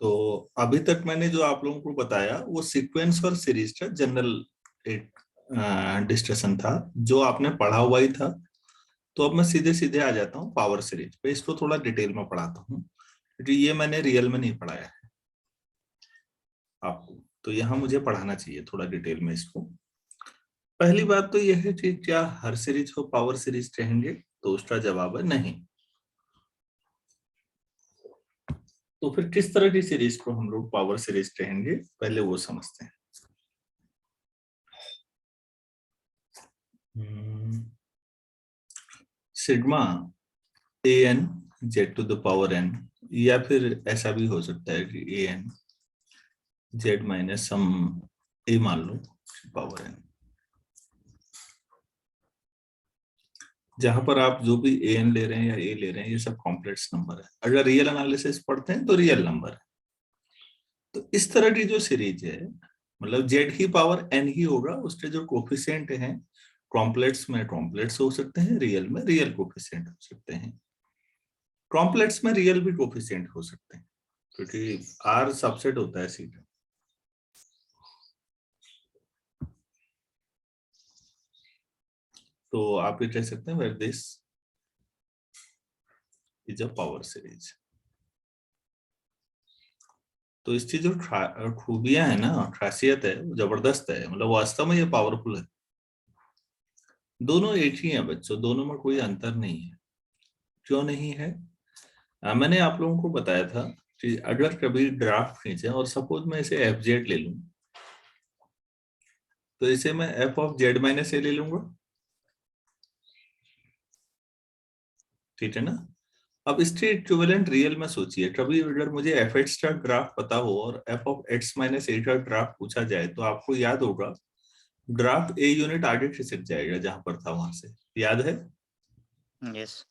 तो अभी तक मैंने जो आप लोगों को बताया वो सीक्वेंस और सीरीज का जनरल एक डिस्कशन था, जो आपने पढ़ा हुआ ही था। तो अब मैं सीधे सीधे आ जाता हूँ पावर सीरीज पे। इसको थोड़ा डिटेल में पढ़ाता हूँ, क्योंकि ये मैंने रियल में नहीं पढ़ाया है आपको, तो यहाँ मुझे पढ़ाना चाहिए थोड़ा डिटेल में इसको। पहली बात तो यह है कि क्या हर सीरीज को पावर सीरीज कहेंगे, तो उसका जवाब है नहीं। तो फिर किस तरह की सीरीज को हम लोग पावर सीरीज कहेंगे, पहले वो समझते हैं। Sigma a n z to the power n, या फिर ऐसा भी हो सकता है कि a n z minus some a मान लो पावर एन, जहां पर आप जो भी ए एन ले रहे हैं या ए ले रहे हैं ये सब कॉम्प्लेक्स नंबर है। अगर रियल एनालिसिस पढ़ते हैं तो रियल नंबर है। तो इस तरह की जो सीरीज है, मतलब जेड ही पावर एन ही होगा, उसके जो कोफिशिएंट हैं कॉम्प्लेक्स में कॉम्प्लेक्स हो सकते हैं, रियल में रियल कोफिशिएंट हो सकते हैं, कॉम्प्लेक्स में रियल भी कोफिशिएंट हो सकते हैं, क्योंकि आर सबसेट होता है सी का। तो आप ये कह सकते हैं where this is a power series. तो इसकी जो खूबियां है ना, खासियत है, वो जबरदस्त है, मतलब वास्तव में ये पावरफुल है। दोनों एक ही हैं बच्चों, दोनों में कोई अंतर नहीं है। क्यों नहीं है? मैंने आप लोगों को बताया था कि अगर कभी ग्राफ खींचे और सपोज मैं इसे एफ जेड ले लूं, तो इसे मैं एफ ऑफ जेड माइनस ए ले लूंगा, ठीक है ना। अब इसके इक्विवेलेंट रियल में सोचिए, कभी अगर मुझे एफ एक्स का ग्राफ पता हो और एफ ऑफ एक्स माइनस ए का ग्राफ पूछा जाए, तो आपको याद होगा ग्राफ ए यूनिट आगे खिसक जाएगा जहां पर था वहां से, याद है? यस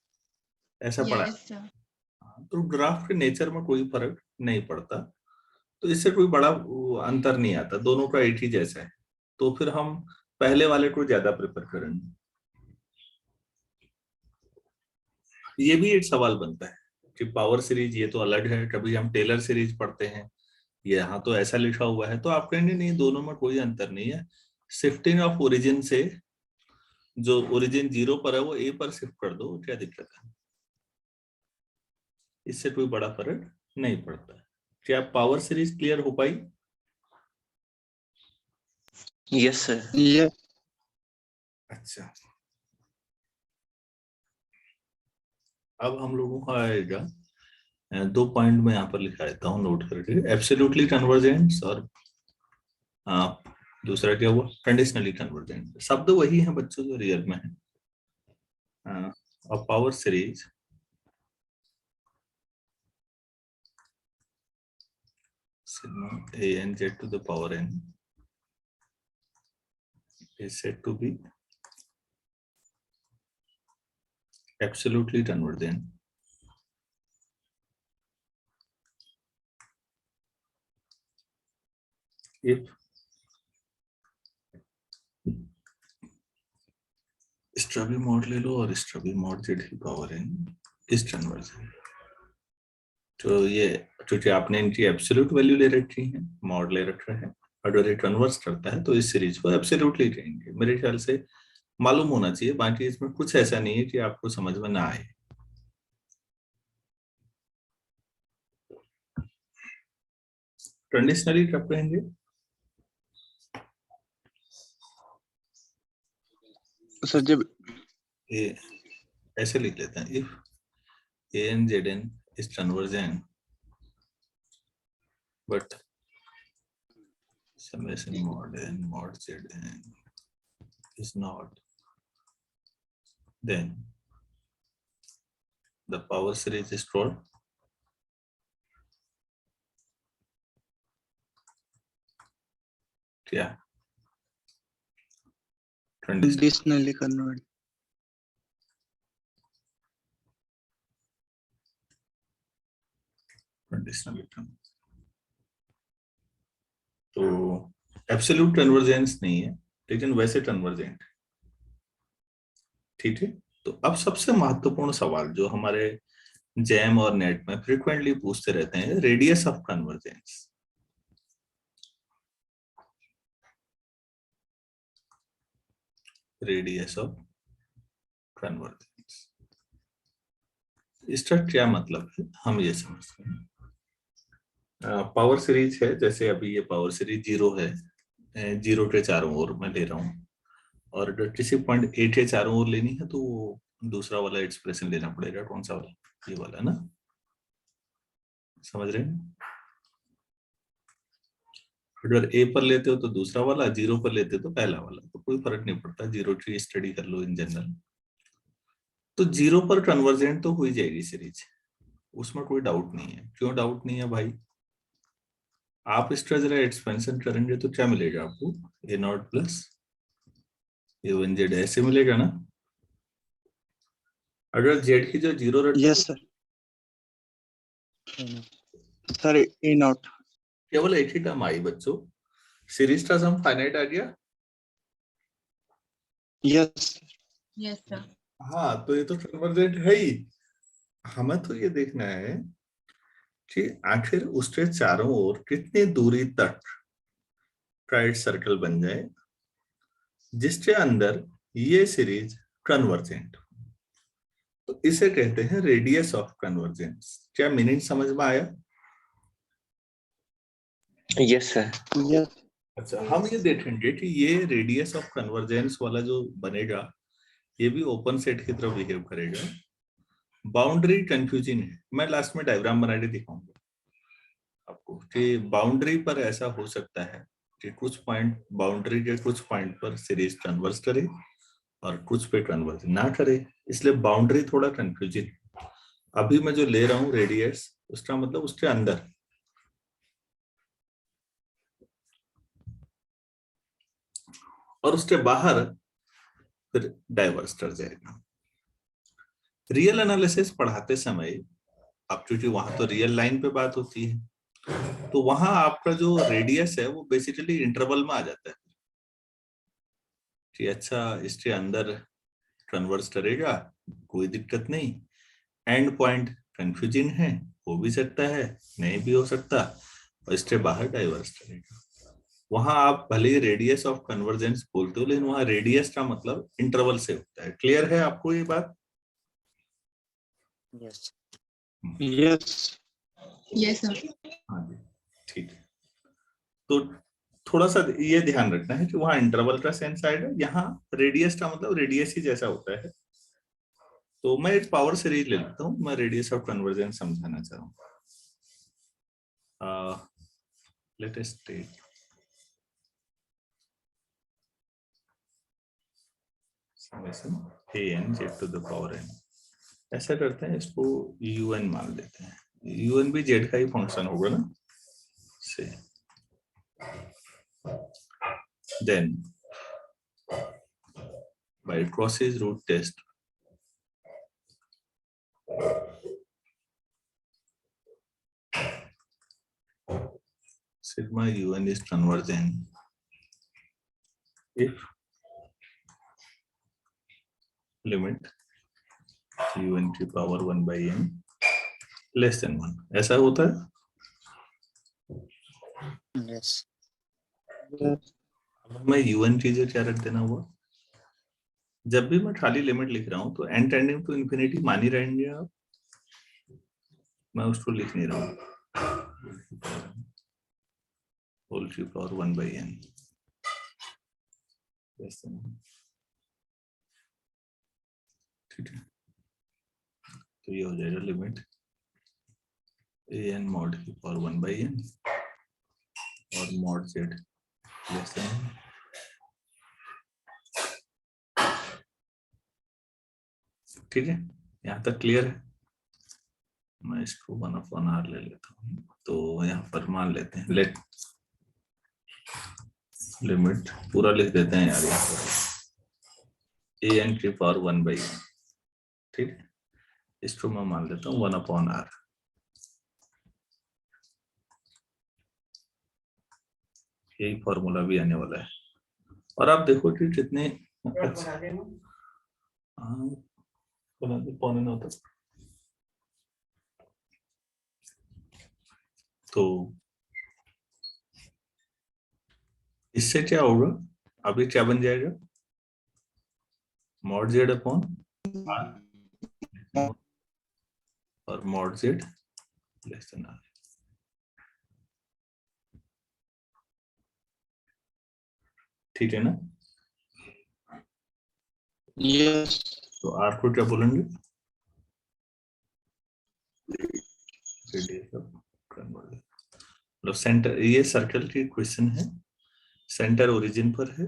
ऐसा पढ़ा। Yes sir. तो ग्राफ के नेचर में कोई फर्क नहीं पड़ता, तो इससे कोई बड़ा अंतर नहीं आता, दोनों का एक ही जैसा है। तो फिर हम पहले वाले को ज्यादा प्रेफर करेंगे। ये भी एक सवाल बनता है कि पावर सीरीज ये तो अलग है, कभी हम टेलर सीरीज पढ़ते हैं, यहाँ तो ऐसा लिखा हुआ है, तो आप कहेंगे नहीं दोनों में कोई अंतर नहीं है, शिफ्टिंग ऑफ ओरिजिन से जो ओरिजिन 0 पर है वो ए पर शिफ्ट कर दो, क्या दिक्कत है? इससे कोई बड़ा फर्क नहीं पड़ता। क्या पावर सीरीज क्लियर हो पाई? Yes sir. ये अच्छा, अब हम लोगों का आएगा 2 पॉइंट में यहाँ पर लिखा देता हूँ नोट करके, एब्सोल्युटली कन्वर्जेंट और दूसरा क्या हुआ, कंडीशनली कन्वर्जेंट। शब्द वही है बच्चों जो रियल में है। और power series sigma a n z to the power n is said to be absolutely convergent if स्ट्रबी मॉड ले लो और स्ट्रबी मॉड जेड की पावर एन इज कन्वर्जेंट। तो ये क्योंकि आपने इनकी एब्सोल्यूट वैल्यू ले रखी है, मॉड ले रखा है, अगर ये कन्वर्स करता है तो इस सीरीज को एब्सोल्युटली कहेंगे। मेरे ख्याल से मालूम होना चाहिए, बाकी इसमें कुछ ऐसा नहीं है कि आपको समझ में ना आए। कंडीशनली कब कहेंगे? सर जब ये ऐसे लिख लेते हैं, if a n z n is convergent but summation mod n mod zn is not, then the power series is called क्या? Conditionally convert. कंडीशनल। तो एब्सोल्यूट कन्वर्जेंस नहीं है, लेकिन वैसे कन्वर्जेंट, ठीक है। तो अब सबसे महत्वपूर्ण सवाल जो हमारे जैम और नेट में फ्रिक्वेंटली पूछते रहते हैं radius of convergence. Radius of convergence, इसका क्या मतलब है हम ये समझते हैं। पावर सीरीज है, जैसे अभी ये पावर सीरीज 0 है, 0 के चारों ओर मैं ले रहा हूँ, और अगर किसी पॉइंट 8 के चारों ओर लेनी है तो वो दूसरा वाला एक्सप्रेशन लेना पड़ेगा। कौन सा वाला? ये वाला ना, समझ रहे हैं? अगर ए पर लेते हो तो दूसरा वाला, 0 पर लेते हो तो पहला वाला, तो कोई फर्क नहीं पड़ता, 0 की स्टडी कर लो इन जनरल। तो 0 पर कन्वर्जेंट तो हो ही जाएगी सीरीज, उसमें कोई डाउट नहीं है। क्यों डाउट नहीं है भाई? आप इसका जरा एक्सपेंशन करेंगे तो क्या मिलेगा आपको? A not plus A one Z, ऐसे मिलेगा ना। अगर जेड की जो 0 रखी, yes sir. Sir A not. केवल एक ही टर्म आई बच्चों, सीरीज का सम फाइनाइट आ गया। Yes yes sir. हाँ, तो ये तो कन्वर्जेंट है ही। हमें तो ये देखना है कि आखिर उसके चारों ओर कितनी दूरी तक राइट सर्कल बन जाए जिसके अंदर ये सीरीज कन्वर्जेंट। तो इसे कहते हैं रेडियस ऑफ कन्वर्जेंस। क्या मीनिंग समझ में आया? Yes sir. यस अच्छा, हम ये देखेंगे कि ये रेडियस ऑफ कन्वर्जेंस वाला जो बनेगा ये भी ओपन सेट की तरफ बिहेव करेगा। बाउंड्री कंफ्यूजिंग है, मैं लास्ट में डायग्राम बना के दिखाऊंगा आपको कि बाउंड्री पर ऐसा हो सकता है कि कुछ पॉइंट, बाउंड्री के कुछ पॉइंट पर सीरीज कन्वर्ज करे और कुछ पे कन्वर्ज ना करे, इसलिए बाउंड्री थोड़ा कंफ्यूजिंग। अभी मैं जो ले रहा हूँ रेडियस, उसका मतलब उसके अंदर, और उसके बाहर फिर डाइवर्स कर जाएगा। रियल एनालिसिस पढ़ाते समय आप, क्योंकि वहां तो रियल लाइन पे बात होती है, तो वहां आपका जो रेडियस है वो बेसिकली इंटरवल में आ जाता है कि अच्छा इसके अंदर कन्वर्स करेगा, कोई दिक्कत नहीं। एंड पॉइंट कंफ्यूजिंग है, हो भी सकता है, नहीं भी हो सकता, और इसके बाहर डाइवर्स करेगा। वहां आप भले ही रेडियस ऑफ कन्वर्जेंस बोलते हो, लेकिन वहां रेडियस का मतलब इंटरवल से होता है। क्लियर है आपको ये बात? Yes yes yes sir. हाँ जी, ठीक है। तो थोड़ा सा ये ध्यान रखना है कि वहां इंटरवल का सेंस आएगा, यहाँ रेडियस का मतलब रेडियस ही जैसा होता है। तो मैं एक पावर सीरीज ले लेता हूँ, मैं रेडियस ऑफ कन्वर्जेंस समझाना चाहूंगा। Let us take summation an z to the power n। ऐसा करते हैं, इसको un मान लेते हैं। un भी z का ही फंक्शन होगा ना, से then by crosses root test sigma un is convergent if limit un की power 1 by n less than 1। ऐसा होता है। यस अब मैं un की जगह क्या रख देना हुआ? जब भी मैं खाली लिमिट लिख रहा हूं तो n टेंडिंग टू इंफिनिटी मान ही रहेंगे आप, मैं उसको लिख नहीं रहा हूं, होल की power 1 by n less than 1। ठीक है, तो ये हो जाएगा लिमिट an mod की पावर 1 by n और mod z लेस देन 1। ठीक है, यहाँ तक क्लियर है? मैं इसको 1/r ले लेता हूँ, तो यहाँ पर मान लेते हैं लेट लिमिट, पूरा लिख देते हैं यार यहाँ पर an की पावर 1 by n। ठीक है, इसको मैं मान लेता हूँ 1/r। यही फॉर्मूला भी आने वाला है। और आप देखो कि कितने अच्छा, हाँ, 8:45 तक तो इससे क्या होगा, अभी क्या बन जाएगा, मॉड जेड अपॉन आर और mod Z less than R. ठीक है ना? Yes. तो आर को क्या बोलेंगे, रेडियस ऑफ कन्वर्जन। मतलब सेंटर, ये सर्कल की क्वेश्चन है, सेंटर ओरिजिन पर है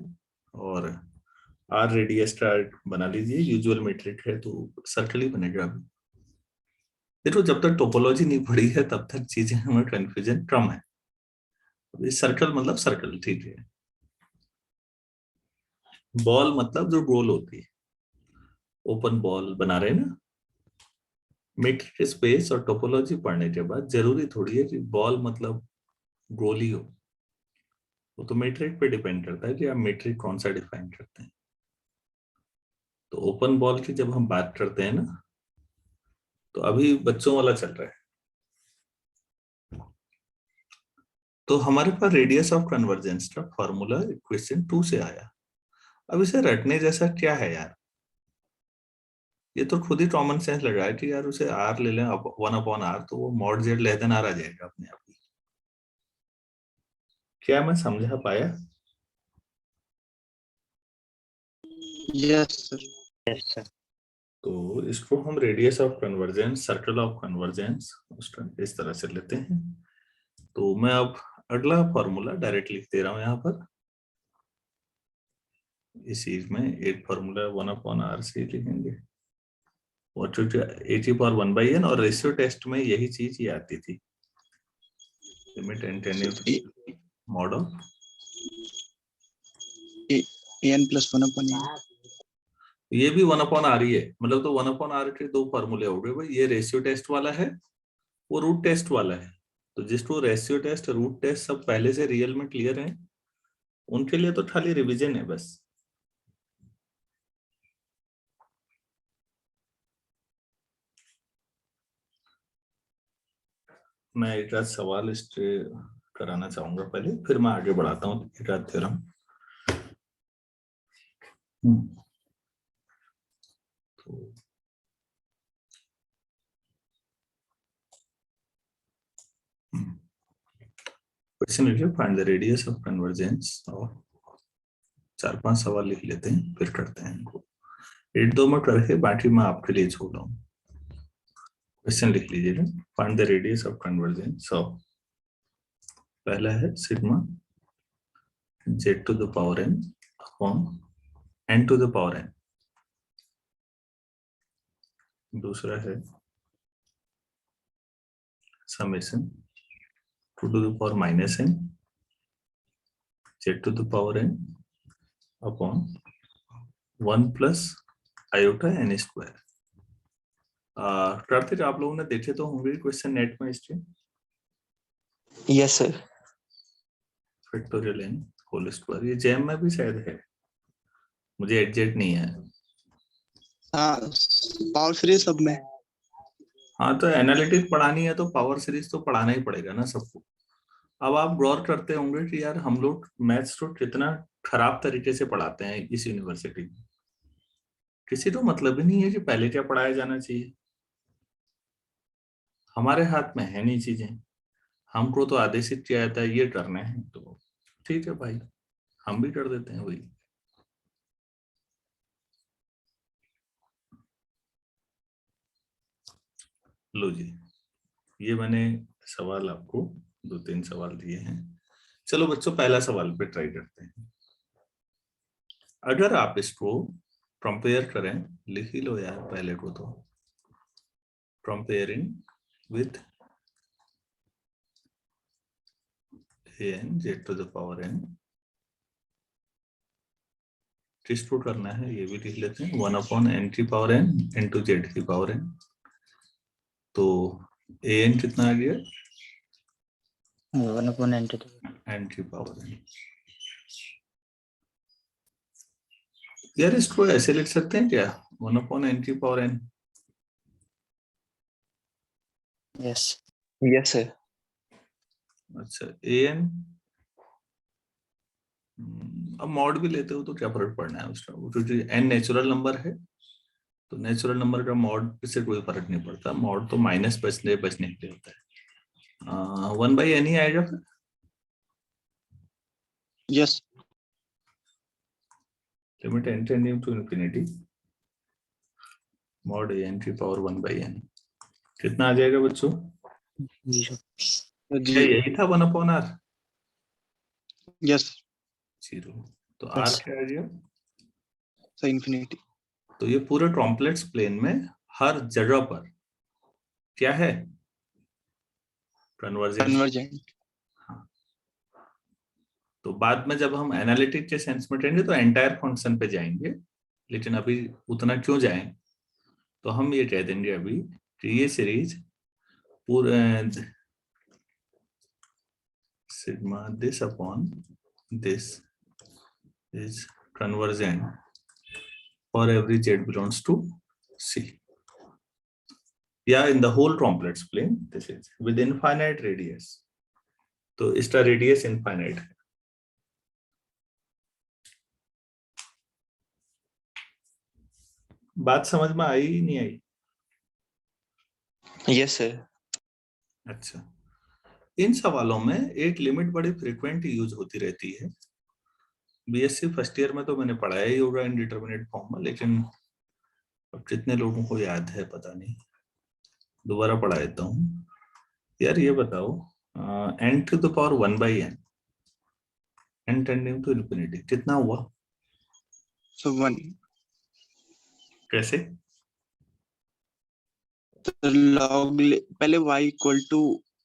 और आर रेडियस स्टार्ट बना लीजिए, यूजुअल मेट्रिक है तो सर्कल ही बनेगा। अभी देखो, जब तक टोपोलॉजी नहीं पढ़ी है तब तक चीजें हमें कंफ्यूजन कम है। अभी सर्कल मतलब सर्कल, ठीक है। बॉल मतलब जो गोल होती है, ओपन बॉल बना रहे हैं ना। मेट्रिक स्पेस और टोपोलॉजी पढ़ने के बाद जरूरी थोड़ी है कि बॉल मतलब गोल ही हो, वो तो मेट्रिक पे डिपेंड करता है कि आप मेट्रिक कौन सा डिफाइन करते हैं। तो ओपन बॉल की जब हम बात करते हैं ना, तो अभी बच्चों वाला चल रहा है। तो हमारे पास रेडियस ऑफ कन्वर्जेंस का फॉर्मूला क्वेश्चन 2 से आया। अब इसे रटने जैसा क्या है यार, ये तो खुद ही कॉमन सेंस लग रहा है कि यार उसे आर ले लें, 1/r, तो वो mod Z less than R आ जाएगा अपने आप ही। क्या मैं समझा पाया? Yes, sir. Yes, sir. तो इसको हम radius of convergence, circle of convergence इस तरह से लेते हैं। तो मैं अब अगला फॉर्मूला डायरेक्ट लिख दे रहा हूं यहाँ पर। इस चीज में एक फॉर्मूला 1/r से लिखेंगे और a⁴ और रेशियो टेस्ट में यही चीज ये आती थी, limit n tending to mod of An plus 1 upon a. ये भी 1/r ही है। मतलब तो 1/r के दो फॉर्मूले हो गए भाई, ये रेशियो टेस्ट वाला है, वो रूट टेस्ट वाला है। तो जिसको रेशियो टेस्ट, रूट टेस्ट सब पहले से रियल में क्लियर है, उनके लिए तो खाली रिवीजन है बस। मैं एक आध सवाल इस पे कराना चाहूंगा पहले, फिर मैं आगे बढ़ाता हूँ एक आध थ्योरम। तो क्वेश्चन लिखिए, find the radius of convergence. और 4-5 सवाल लिख लेते हैं, फिर करते हैं इनको। 1-2 में करके बाकी मैं आपके लिए छोड़ रहा हूँ। क्वेश्चन लिख लीजिएगा, find the radius of convergence of, पहला है sigma z to the power n upon n to the power n। दूसरा है summation 2 to the power -n z to the power n upon 1 plus iota n square. Kartik, आप लोगों ने देखे तो होंगे क्वेश्चन नेट में इसके। Yes, sir. Factorial n whole square, ये जैम में भी शायद है, मुझे एग्जैक्ट नहीं है। हाँ, पावर सीरीज सब में। हाँ, तो एनालिटिक पढ़ानी है तो पावर सीरीज तो पढ़ाना ही पड़ेगा ना सबको। अब आप गौर करते होंगे कि यार हम लोग मैथ्स को कितना खराब तरीके से पढ़ाते हैं इस यूनिवर्सिटी में। किसी को मतलब ही नहीं है कि पहले क्या पढ़ाया जाना चाहिए। हमारे हाथ में है नहीं चीजें, हमको तो आदेशित किया जाता है ये करना है, तो ठीक है भाई, हम भी कर देते हैं वही। लो जी, ये मैंने सवाल आपको 2-3 सवाल दिए हैं। चलो बच्चों, पहला सवाल पे ट्राई करते हैं। अगर आप इसको कंपेयर करें, लिख ही लो यार पहले को, तो comparing with an z to the power n, किसको करना है ये भी लिख लेते हैं, 1/n की पावर n इंटू जेड की पावर n। तो an कितना आ गया, 1/n to the n की पावर n। यार इसको ऐसे लिख सकते हैं क्या, 1/n की power n। yes. Yes, sir. अच्छा an, अब मॉड भी लेते हो तो क्या फर्क पड़ना है उसका, क्योंकि n नेचुरल नंबर है तो नेचुरल नंबर का मॉड से कोई फर्क नहीं पड़ता, मॉड तो माइनस बचने के लिए होता है। 1/n ही आएगा फिर। Yes limit n tending to infinity mod an की पावर 1/n कितना आ जाएगा बच्चों? जीरो। क्या यही था 1/r? यस 0। तो r Yes. क्या आ गया? Sir infinity. तो ये पूरे कॉम्प्लेक्स प्लेन में हर जगह पर क्या है? कन्वर्जेंस। कन्वर्जेंट। हाँ। तो बाद में जब हम एनालिटिक के सेंस में करेंगे तो एंटायर फंक्शन पे जाएंगे, लेकिन अभी उतना क्यों जाएं, तो हम ये कह देंगे अभी कि ये सीरीज पूरे sigma this upon this is convergent for every z belongs to C. Yeah, in the whole complex plane, this is with infinite radius. तो इसका रेडियस इनफाइनाइट है। बात समझ में आई नहीं आई? Yes sir. अच्छा, इन सवालों में एक लिमिट बड़ी फ्रीक्वेंट यूज होती रहती है। बीएससी फर्स्ट ईयर में तो मैंने पढ़ाया ही होगा इनडिटरमिनेट फॉर्म में, लेकिन अब कितने लोगों को याद है पता नहीं, दोबारा पढ़ा देता हूँ। यार ये बताओ, n to the power 1/n, n tending to infinity कितना हुआ? सो 1। कैसे? लॉग पहले y इक्वल टू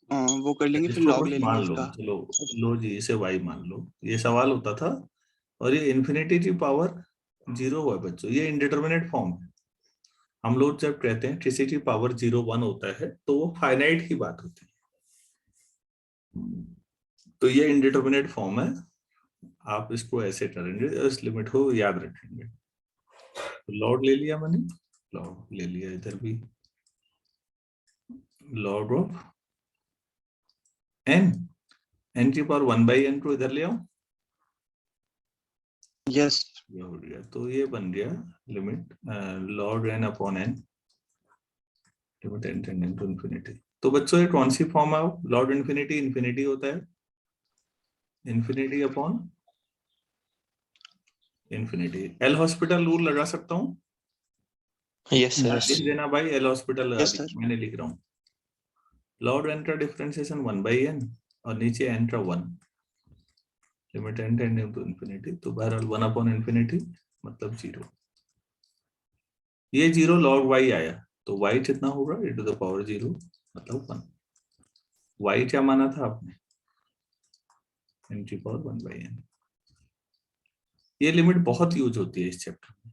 वो कर लेंगे, फिर इसको लॉग बस ले लेंगे मान लो, उसका। चलो लो जी, इसे y मान लो। ये सवाल होता था और ये इन्फिनिटी की पावर 0 हुआ बच्चों, ये इनडिटरमिनेट फॉर्म है। हम लोग जब कहते हैं किसी की पावर 0 1 होता है तो वो फाइनाइट की बात होती है। तो ये इनडिटरमिनेट फॉर्म है, आप इसको ऐसे करेंगे, इस लिमिट को याद रखेंगे। तो लॉग ले लिया मैंने, लॉग ले लिया इधर भी, लॉग ऑफ n की पावर 1/n को इधर ले आओ, यस ये हो गया। तो ये बन गया limit log n upon n, limit n tending to infinity. तो बच्चों ये कौन सी फॉर्म है? लॉग इंफिनिटी इंफिनिटी होता है, infinity upon infinity. L hospital rule लगा सकता हूँ? Yes sir. लिख देना भाई, एल हॉस्पिटल लगा यस दी, सर। मैंने लिख रहा हूँ। लॉग n का डिफरेंशिएशन 1/n और नीचे n का 1, limit n tending to infinity. तो बहरहाल 1 अपॉन इंफिनिटी मतलब 0। ये 0 log y आया तो y कितना होगा? e टू द पावर 0 मतलब 1। y क्या माना था आपने? n की पावर 1/n। ये लिमिट बहुत यूज होती है इस चैप्टर में,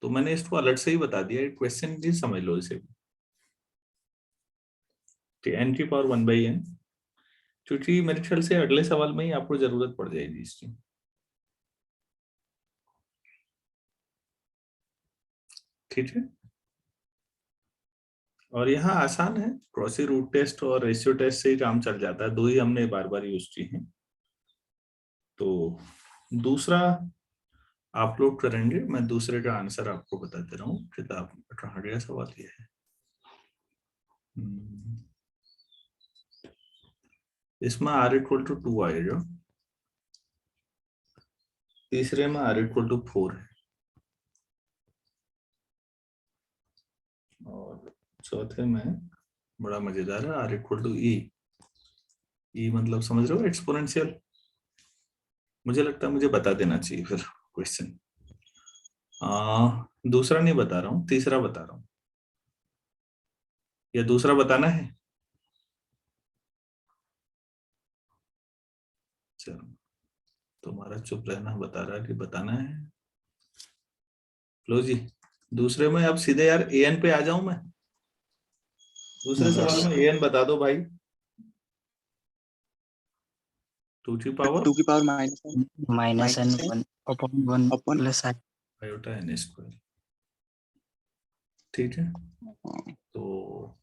तो मैंने इसको अलग से ही बता दिया, क्वेश्चन जी समझ लो इसे भी। n की पावर 1/n, क्योंकि मेरे ख्याल से अगले सवाल में ही आपको जरूरत पड़ जाएगी इसकी। ठीक है, और यहाँ आसान है, क्रॉसी रूट टेस्ट और रेशियो टेस्ट से ही काम चल जाता है, दो ही हमने बार बार यूज की हैं। तो दूसरा आप लोग करेंगे, मैं दूसरे का आंसर आपको बता दे रहा हूँ। किताब कहाँ गया सवाल ये है, इसमें r इक्वल टू 2 आएगा, तीसरे में r इक्वल टू 4 है, और चौथे में बड़ा मजेदार है, r equal to e। e मतलब समझ रहे हो, एक्सपोनेंशियल। मुझे लगता है मुझे बता देना चाहिए फिर क्वेश्चन। दूसरा नहीं बता रहा हूँ, तीसरा बता रहा हूँ, या दूसरा बताना है? चलो, तुम्हारा चुप रहना बता रहा है कि बताना है। लो जी, दूसरे में अब सीधे यार an पे आ जाऊं मैं। दूसरे सवाल में an बता दो भाई, 2 की पावर 2 की power -n minus N 1 upon 1 upon plus I. Iota n square. ठीक है, तो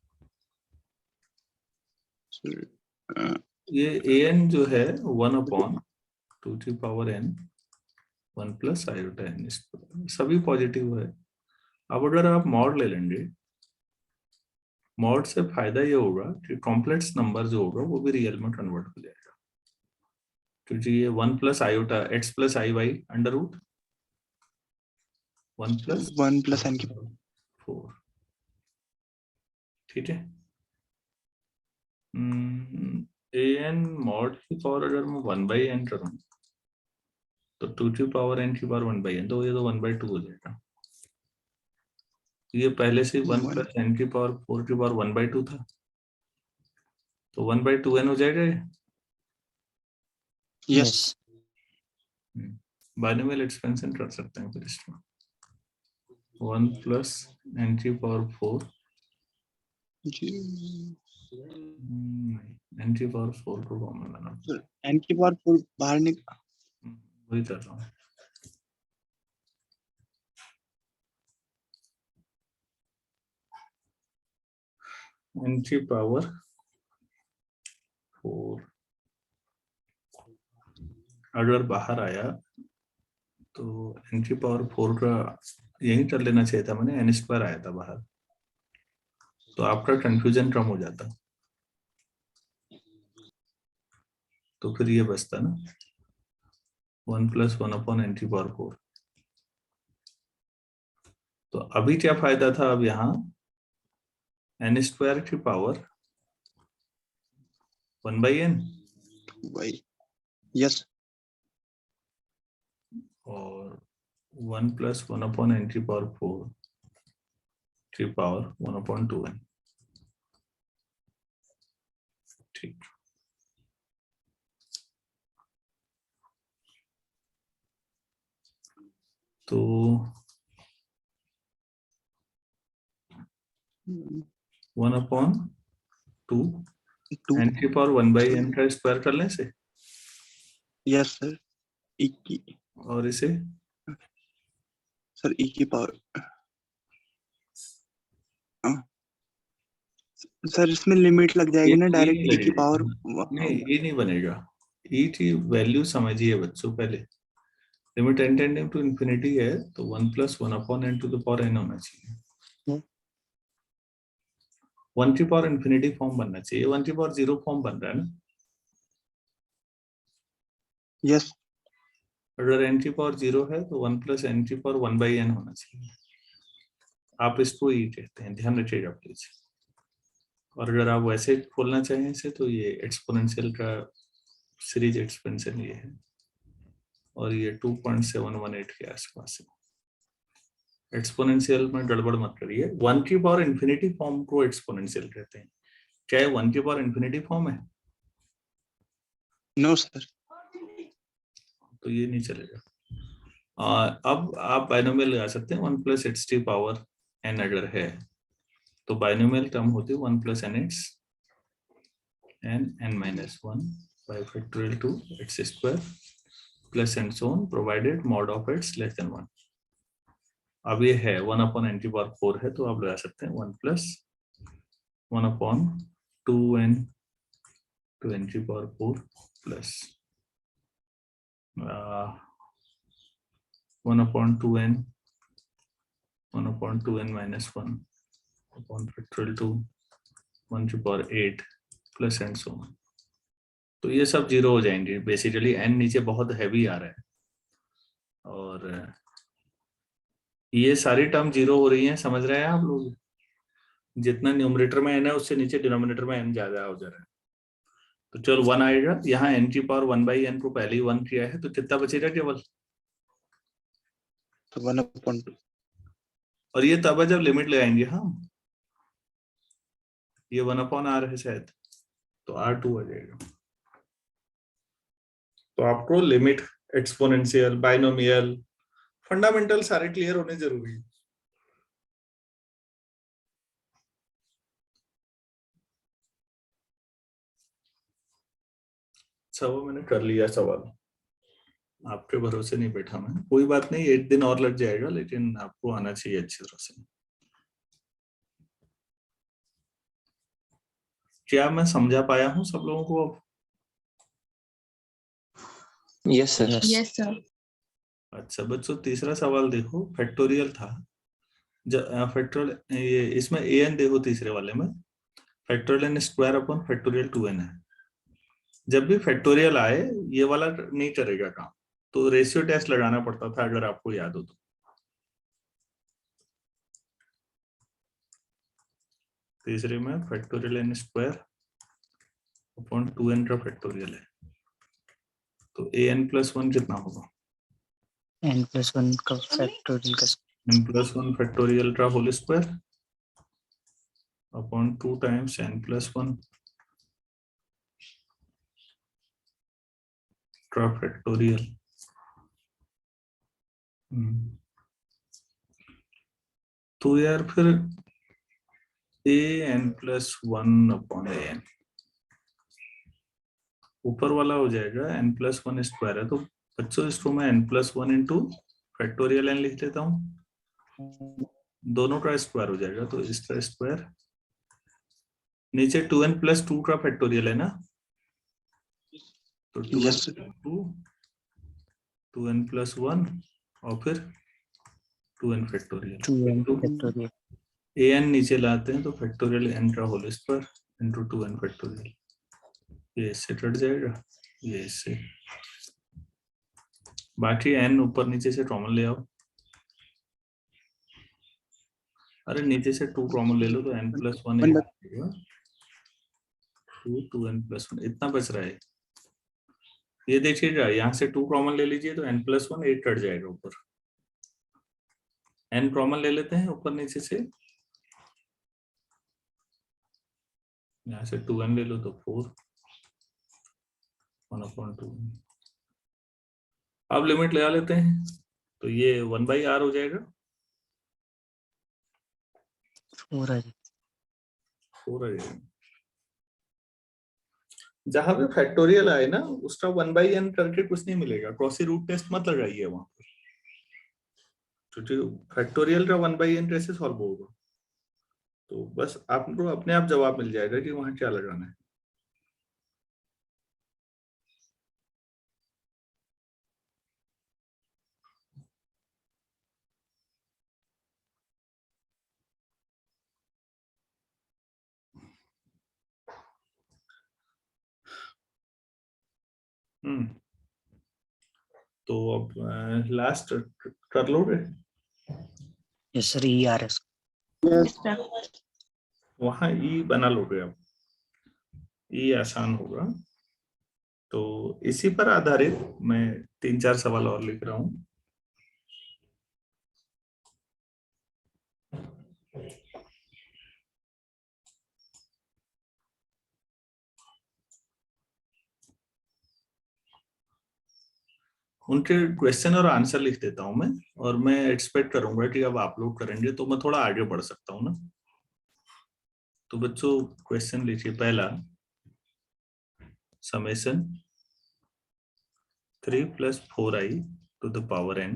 ये an जो है 1/2n 1 प्लस आयोटा n सभी पॉजिटिव है। अब अगर आप मॉड ले लेंगे, मॉड से फायदा ये होगा कि कॉम्प्लेक्स नंबर जो होगा वो भी रियल में कन्वर्ट हो जाएगा, क्योंकि ये 1 plus iota x plus I Y under root 1 plus 1 plus n की 4, ठीक है। an मॉड की पावर अगर मैं 1/n करूं तो 2n की पावर 1/n, तो ये तो 1/2 हो जाएगा। ये पहले से 1 प्लस n की पावर 4 की पावर 1/2 था, तो 1/2n हो जाएगा ये। यस बाइनोमियल एक्सपेंशन कर सकते हैं फिर इसमें 1 प्लस n की पावर 4 n की पावर 4 को कॉमन लाना, n की पावर 4 बाहर निकल, वही कर रहा हूँ। n की पावर 4 अगर बाहर आया तो n की पावर 4 का यही कर लेना चाहिए था मैंने, n स्क्वायर आया था बाहर, तो आपका कंफ्यूजन कम हो जाता, तो फिर ये बचता ना 1 प्लस 1/n की पावर 4। तो अभी क्या फायदा था, अब यहाँ n स्क्वायर की पावर 1/n वही यस और 1 प्लस 1/n की पावर 4 की पावर 1/2n, ठीक। तो 1/2 n की पावर 1/n का स्क्वायर कर लें से, यस सर e की और इसे सर e की पावर सर इसमें लिमिट लग जाएगी ना, डायरेक्ट e की पावर नहीं, ये नहीं बनेगा। e की वैल्यू समझिए बच्चों, पहले limit n tending to infinity है तो 1 plus 1/n to the power n होना चाहिए। 1 की पावर इंफिनिटी फॉर्म बनना चाहिए, 1 की पावर 0 फॉर्म बन रहा है ना। यस अगर n की पावर 0 है तो 1 प्लस n की पावर 1/n होना चाहिए। आप इसको e कहते हैं, ध्यान रखिएगा प्लीज। और अगर आप वैसे खोलना चाहें इसे तो ये एक्सपोनेंशियल का सीरीज एक्सपेंशन ये है, और ये 2.718 के आसपास है। एक्सपोनेंशियल में गड़बड़ मत करिए, 1 की पावर इंफिनिटी फॉर्म को एक्सपोनेंशियल कहते हैं। क्या ये 1 की पावर इंफिनिटी फॉर्म है? नो सर तो ये नहीं चलेगा। अब आप बाइनोमियल लगा सकते हैं, 1 plus x to power n अगर है तो बाइनोमियल टर्म होती है 1 plus n x n n minus 1 by factorial two x square plus and so on provided mod of x less than 1। अब ये है 1/n की पावर 4 है, तो आप लगा सकते हैं 1 प्लस 1/2n टू n की power 4 plus 1/2n minus 1 upon factorial to 1 की power 8 plus and so on. तो ये सब जीरो हो जाएंगे बेसिकली, n नीचे बहुत हैवी आ रहा है और ये सारी टर्म जीरो हो रही हैं, समझ रहे हैं आप लोग? जितना न्यूमरेटर में n है उससे नीचे डिनोमिनेटर में n ज्यादा हो जा रहा है। तो चलो 1 आएगा, यहाँ n की पावर 1/n को पहले ही 1 किया है, तो कितना बचेगा केवल? तो 1/2 और ये तब है जब लिमिट लगाएंगे हम, ये 1/r है शायद, तो r2 आ जाएगा। तो आपको लिमिट, एक्सपोनेंशियल, बाइनोमियल, फंडामेंटल सारे क्लियर होने जरूरी है। अच्छा वो मैंने कर लिया सवाल, आपके भरोसे नहीं बैठा मैं, कोई बात नहीं, 1 दिन और लग जाएगा, लेकिन आपको आना चाहिए अच्छी तरह से। क्या मैं समझा पाया हूँ सब लोगों को? Yes, sir. Yes, sir. अच्छा बच्चों, तीसरा सवाल देखो, फैक्टोरियल था। फैक्टोरियल ये इसमें an देखो, तीसरे वाले में factorial n square upon factorial 2n है। जब भी फैक्टोरियल आए ये वाला नहीं करेगा काम, तो रेशियो टेस्ट लगाना पड़ता था, अगर आपको याद हो तो। तीसरे में factorial n square upon 2n का फैक्टोरियल है, तो an+1 कितना होगा? n+1 का फैक्टोरियल का n+1 फैक्टोरियल का whole square upon 2 times n+1 का फैक्टोरियल। तो यार फिर an+1 अपॉन an, ऊपर वाला हो जाएगा n+1 स्क्वायर है, तो बच्चों इसको मैं n+1 इंटू फैक्टोरियल n लिख लेता हूँ, दोनों का स्क्वायर हो जाएगा, तो इसका स्क्वायर, नीचे 2n+2 का फैक्टोरियल है ना, तो 2n+1 और फिर 2n factorial. 2n factorial. an नीचे लाते हैं तो फैक्टोरियल n का whole square into 2n factorial, ये इससे कट जाएगा, ये इससे, बाकी n ऊपर नीचे से कॉमन ले आओ। अरे नीचे से 2 कॉमन ले लो तो n+1 2n+1 इतना बच रहा है। ये देखिएगा, यहाँ से 2 कॉमन ले लीजिए तो n+1 8 कट जाएगा ऊपर, n कॉमन ले लेते हैं ऊपर नीचे से, यहाँ से 2n ले लो तो 4 1/2। अब लिमिट लगा लेते हैं, तो ये 1/r हो जाएगा, 4 आ जाएगा। 4 आ जाएगा। जहां पे फैक्टोरियल आए ना उसका 1/n करके कुछ नहीं मिलेगा, क्रॉसी रूट टेस्ट मत लगाइए वहां पर, क्योंकि फैक्टोरियल का 1/n कैसे सॉल्व होगा, तो बस आपको अपने आप जवाब मिल जाएगा कि वहां क्या लगाना है। तो अब लास्ट कर लोगे? Yes sir, ERS। Yes, sir. वहां ई बना लोगे, अब ई आसान होगा। तो इसी पर आधारित मैं 3-4 सवाल और लिख रहा हूँ। उनके क्वेश्चन और आंसर लिख देता हूं मैं, और मैं एक्सपेक्ट करूंगा कि अब आप लोग करेंगे तो मैं थोड़ा आगे बढ़ सकता हूं ना। तो बच्चों क्वेश्चन लिखिए, पहला, summation 3 + 4i to the power n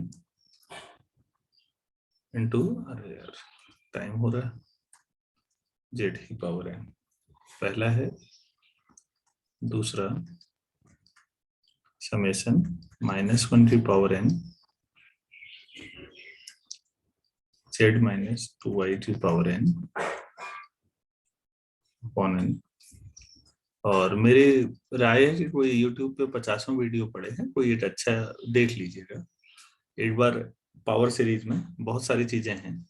into, अरे यार टाइम हो रहा है, z की पावर n, पहला है। दूसरा, समेशन -1 की पावर n z - 2i की पावर n अपॉन n। और मेरी राय है कि कोई YouTube पे 50 वीडियो पड़े हैं, कोई एक अच्छा देख लीजिएगा एक बार। पावर सीरीज में बहुत सारी चीजें हैं,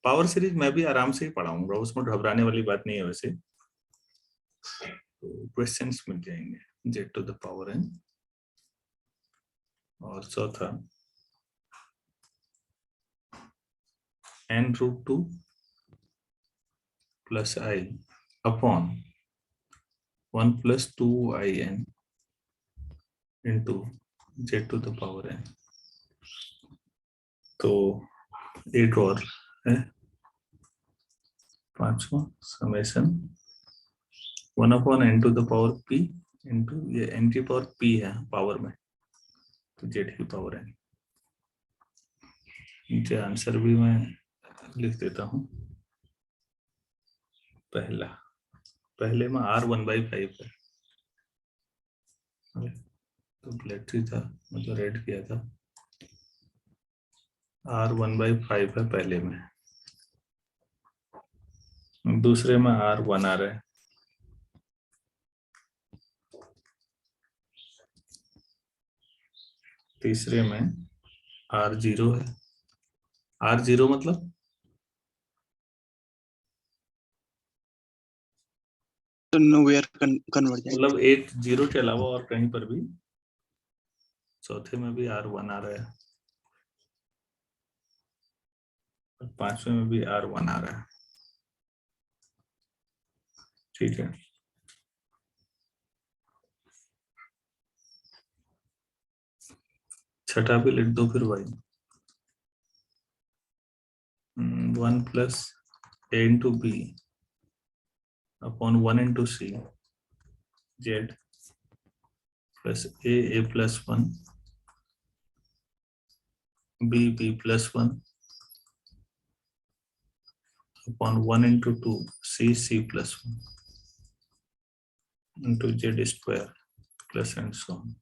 पावर सीरीज मैं भी आराम से ही पढ़ाऊंगा, उसमें घबराने वाली बात नहीं है वैसे। तो क्वेश्चंस मिल जाएंगे z to the power n। और चौथा, n√2 + i upon 1 + 2in into z to the power n। तो एक और है, पांचवा, summation 1/n to the power p into, ये n की पावर p है पावर में, तो z की पावर n। नीचे आंसर भी मैं लिख देता हूँ। पहला, पहले में r 1/5 है, कंप्लीटली था, मतलब रेड किया था। R1/5 है पहले में, दूसरे में R1 आ रहा है, तीसरे में R0 है। R0 मतलब तो nowhere convergent. मतलब एक जीरो के अलावा और कहीं पर भी, चौथे में भी R1 आ रहा है, और पांचवें में भी R1 आ रहा है। ठीक है, छठा भी लिख दो फिर भाई। 1 + A × B upon 1 × C Z plus A + 1 B + 1 upon 1 × 2 C + 1 into Z² plus and so on।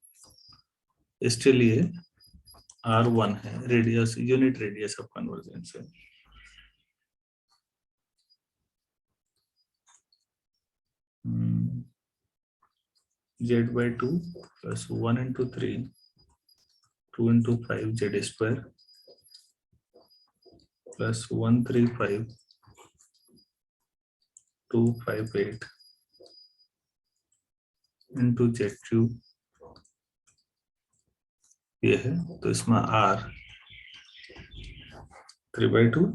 इसके लिए R1 है radius, unit radius of convergence है। Z/2 plus 1 × 3 2 × 5 Z² plus 135 258 into Z³ ये है। तो इसमें R 3/2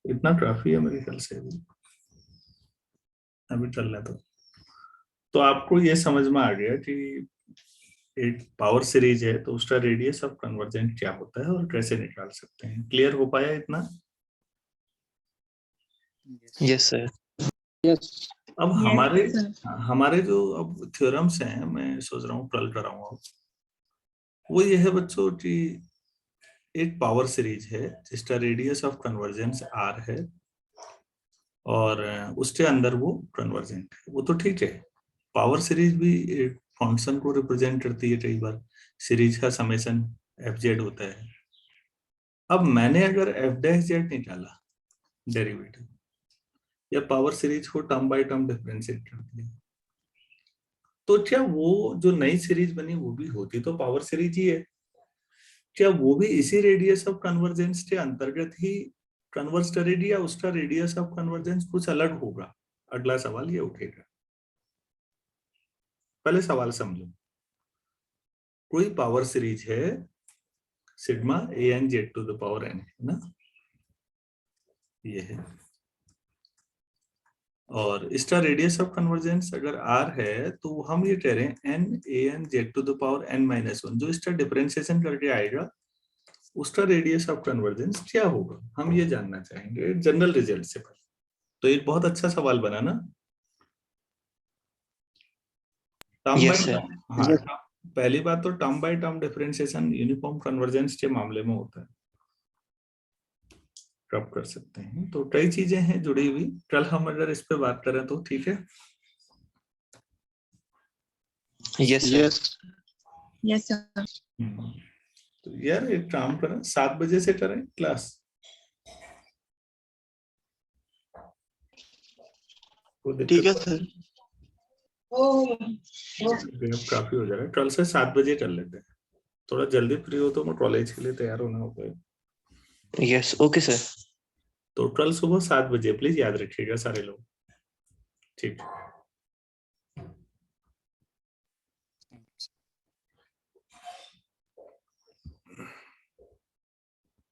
इतना काफी है मेरे ख्याल से, अभी चलने तो आपको ये समझ में आ गया कि एक पावर सीरीज है तो उसका रेडियस ऑफ कन्वर्जेंट क्या होता है और कैसे निकाल सकते हैं। क्लियर हो पाया इतना? Yes sir. अब Yes, sir. हमारे जो अब थ्योरम्स हैं, मैं सोच रहा हूँ कल कराऊंगा, वो ये है बच्चों कि एक पावर सीरीज है जिसका रेडियस ऑफ कन्वर्जेंस R है और उसके अंदर वो कन्वर्जेंट है, वो तो ठीक है। पावर सीरीज भी एक फंक्शन को रिप्रेजेंट करती है, कई बार सीरीज का समेशन FZ होता है। अब मैंने अगर f' निकाला डेरिवेटिव या पावर सीरीज को टर्म बाय टर्म डिफरेंशिएट कर दिया, तो क्या वो जो नई सीरीज बनी वो भी होती तो पावर सीरीज ही है? क्या वो भी इसी रेडियस ऑफ कन्वर्जेंस के अंतर्गत ही कन्वर्ज करेगी या उसका रेडियस ऑफ कन्वर्जेंस कुछ अलग होगा? अगला सवाल ये उठेगा। पहले सवाल समझो। कोई पावर सीरीज है सिग्मा AN Z⁴ n है ना, ये है, और इसका रेडियस ऑफ कन्वर्जेंस अगर R है तो हम ये कह रहे हैं n AN Z⁴ n-1 जो इसका डिफरेंशिएशन करके आएगा उसका रेडियस ऑफ कन्वर्जेंस क्या होगा, हम ये जानना चाहेंगे जनरल रिजल्ट से पहले। तो एक बहुत अच्छा सवाल बना ना। Term Yes by sir. हाँ, पहली बात तो term by term differentiation uniform convergence के मामले में होता है, कब कर सकते हैं। तो कई चीजें हैं जुड़ी हुई, कल हम अगर इस पे बात करें तो ठीक है। Yes sir. Yes, sir. तो यार एक काम करें, 7 बजे से करें क्लास, वो ठीक है दिक्कत सर. काफी हो जाएगा। कल से 7 बजे कर लेते हैं, थोड़ा जल्दी फ्री हो तो मैं कॉलेज के लिए तैयार होना होता है। Yes. Okay sir. तो कल सुबह 7 बजे प्लीज याद रखिएगा सारे लोग, ठीक है।